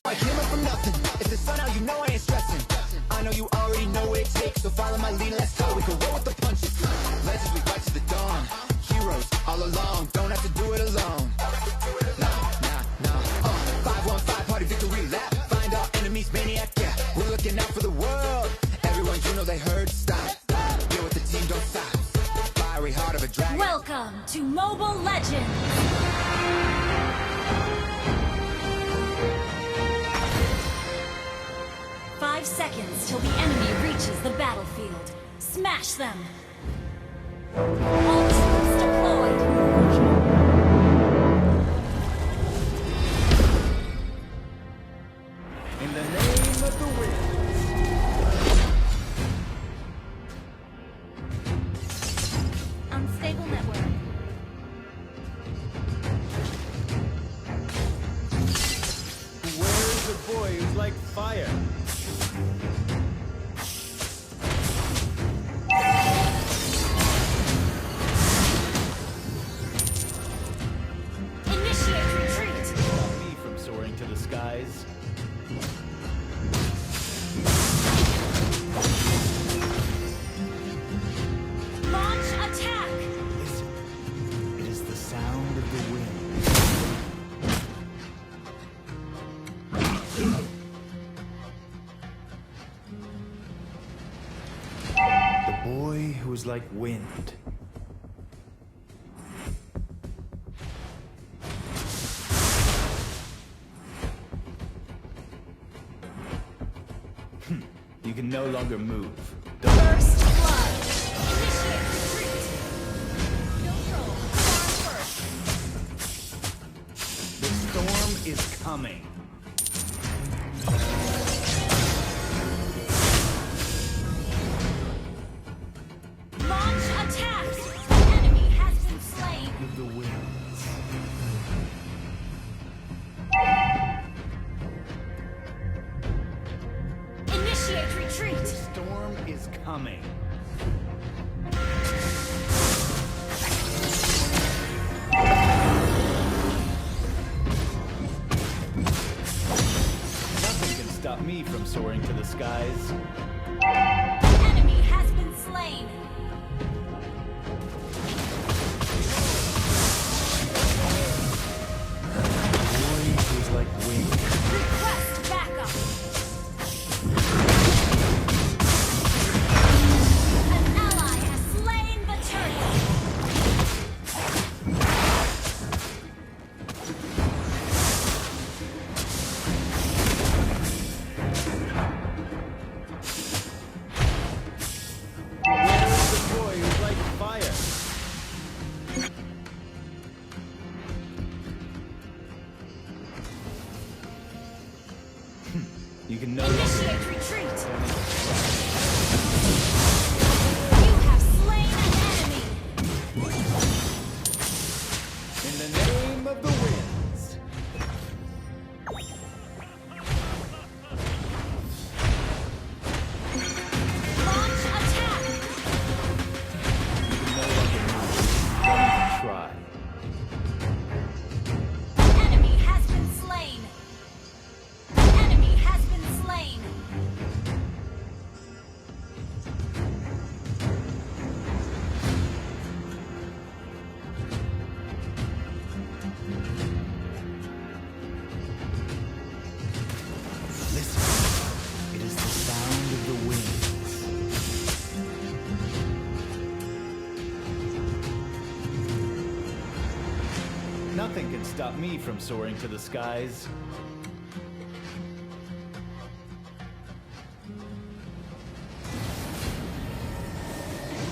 I came up from nothing. It's the sun out, you know I ain't stressing. I know you already know what it takes, so follow my lead, let's go. We can roll with the punches. Legends, we fight to the dawn. Heroes all along, don't have to do it alone. Nah. 515 party victory lap. Find our enemies, maniac, yeah. We're looking out for the world. Everyone, you know they heard, stop. Get with the team, don't stop. Fiery heart of a dragon. Welcome to Mobile Legends! Five seconds till the enemy reaches the battlefield. Smash them! All troops deployed! In the name of the wind. Unstable network. Where's the boy who's like fire? Initiate retreat! Stop me from soaring to the skies. Launch attack! Listen, it is the sound of the wind. The boy who is like wind. You can no longer move. First blood! Initiate retreat! Control, farm first! The storm is coming. Launch attack! The enemy has been slain! Of the winds. Initiate retreat! The storm is coming. Nothing can stop me from soaring to the skies. The enemy has been slain! Boy who's like wind. Request backup! An ally has slain the turtle! Where's the boy who's like fire? You can no longer. Initiate retreat! You have slain an enemy! In the name of the winds. Launch attack! You can no longer move. Don't even try. The enemy has been slain! The enemy has been slain! Listen, it is the sound of the winds. Nothing can stop me from soaring to the skies.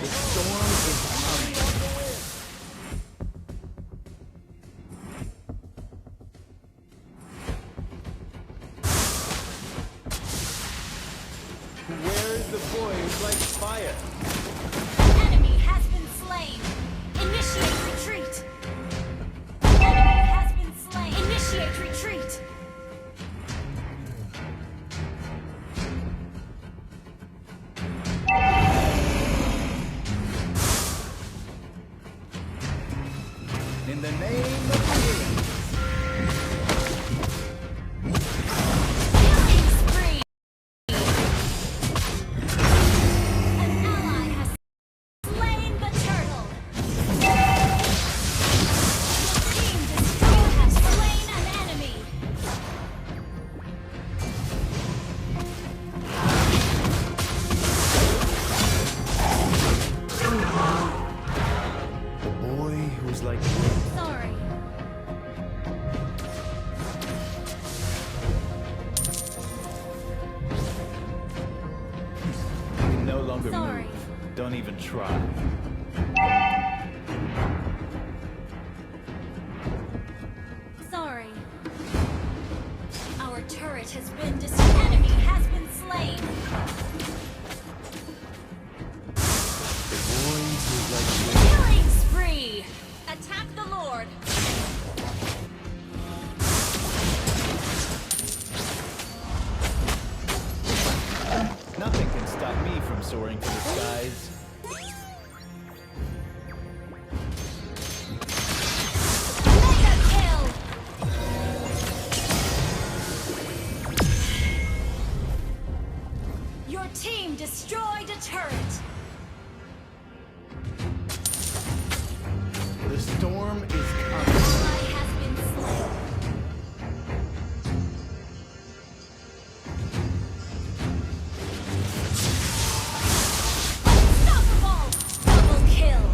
The storm is coming. Where is the boy who's like fire? The enemy has been slain! Initiate retreat! The enemy has been slain! Initiate retreat! In the name of the winds. who's like wind. Sorry. You can no longer Sorry. move. Don't even try. Sorry. Our turret has been destroyed. Enemy has been slain. The void who's like wind. Killing spree. Attack the Lord. Nothing can stop me from soaring to the skies. Mega kill. Your team destroyed a turret. The storm is coming. Ally has been slain. Unstoppable! Double kill.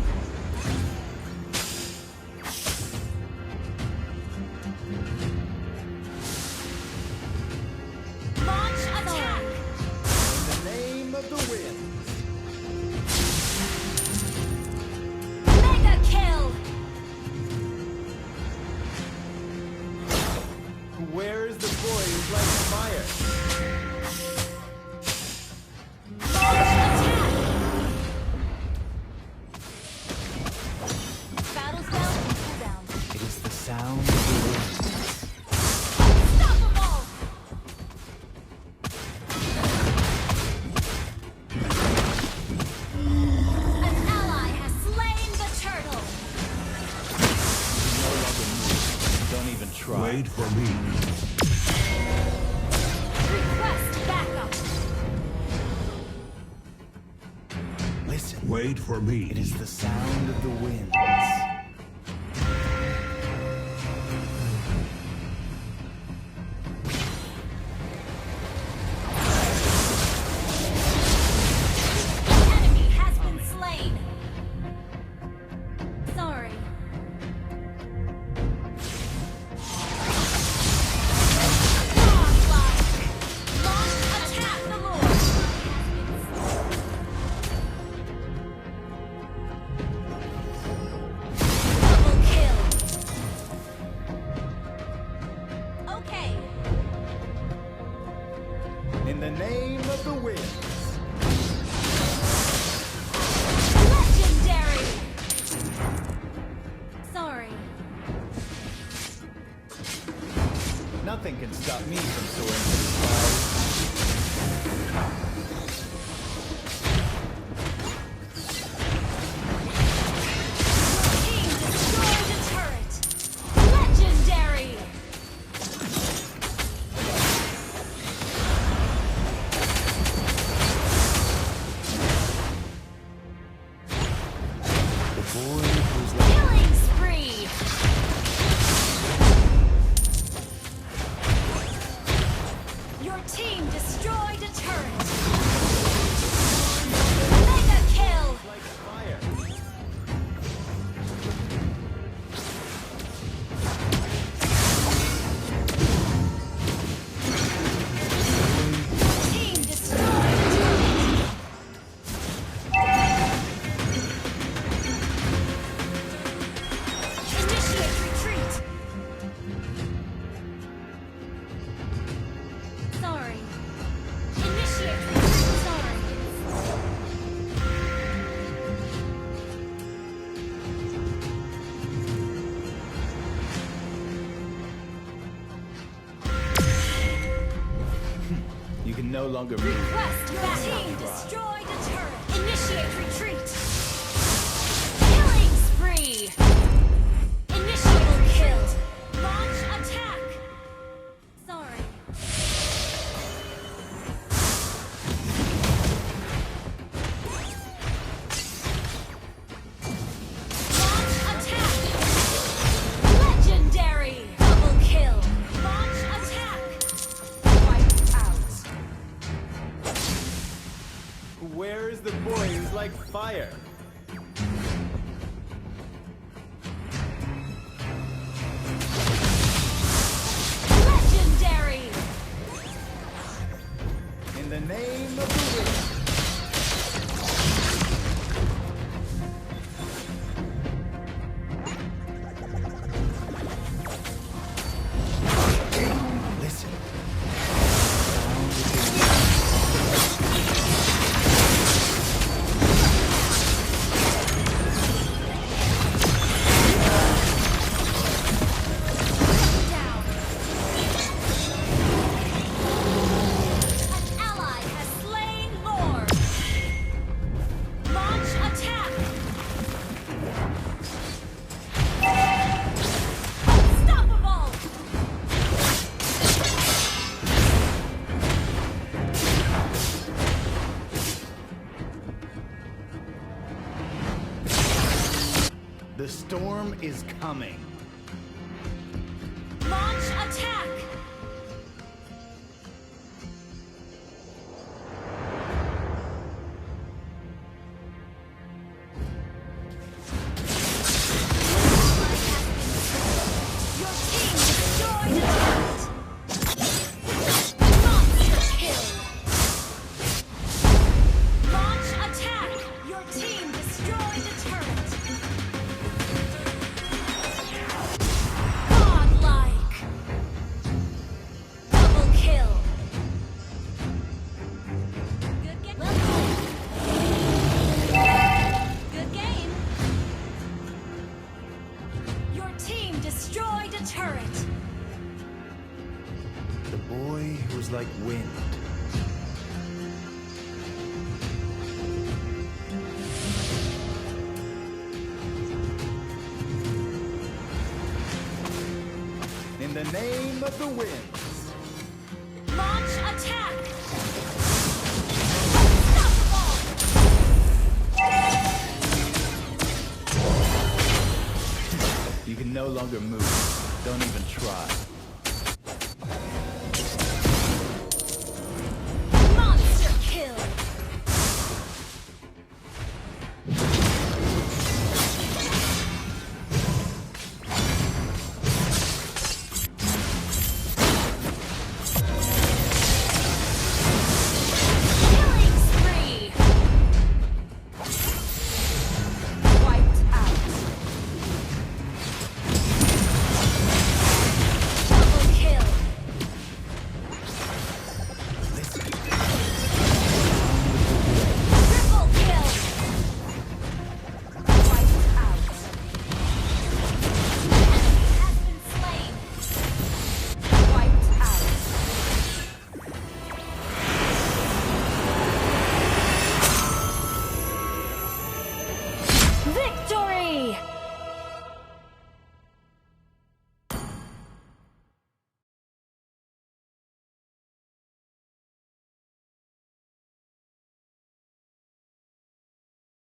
Launch attack. In the name of the winds. Mega kill. Where is the boy who's like fire? Launch attack. Battle's down. Cooldown. It is the sound of the winds. Unstoppable! An ally has slain the turtle. No longer move. Don't even try. Wait for me. Request backup. Listen. Wait for me. It is the sound of the winds. The enemy has been slain. Sorry. Godlike. Launch attack the Lord. Double kill. Okay. In the name of the winds. Legendary. Sorry. Nothing can stop me from soaring to the skies. Team destroyed a turret. Legendary. The boy who's like Killing spree. Your team destroyed a turret. Mega kill. fire. Team destroyed a turret. Initiate retreat. Sorry. Initiate retreat. Sorry. You can no longer move. Request your team destroyed a turret. Initiate retreat. Killing spree. Initiate kill. Launch attack. Sorry. Launch attack. Legendary. Double kill. Launch attack. Wipe out. Where is the boy who's like fire? storm is coming. Launch attack! Your team destroyed a turret! Monster kill! Launch attack! Your team destroyed a turret! Godlike! Double kill! Good game. Well played. Good game. Your team destroyed a turret. The boy who was like wind. In the name of the winds. Launch attack! Unstoppable! You can no longer move. Don't even try. Monster kill! Killing spree! Wiped out. Double kill! Triple kill! Wiped out. Enemy has been slain. Wiped out. Victory!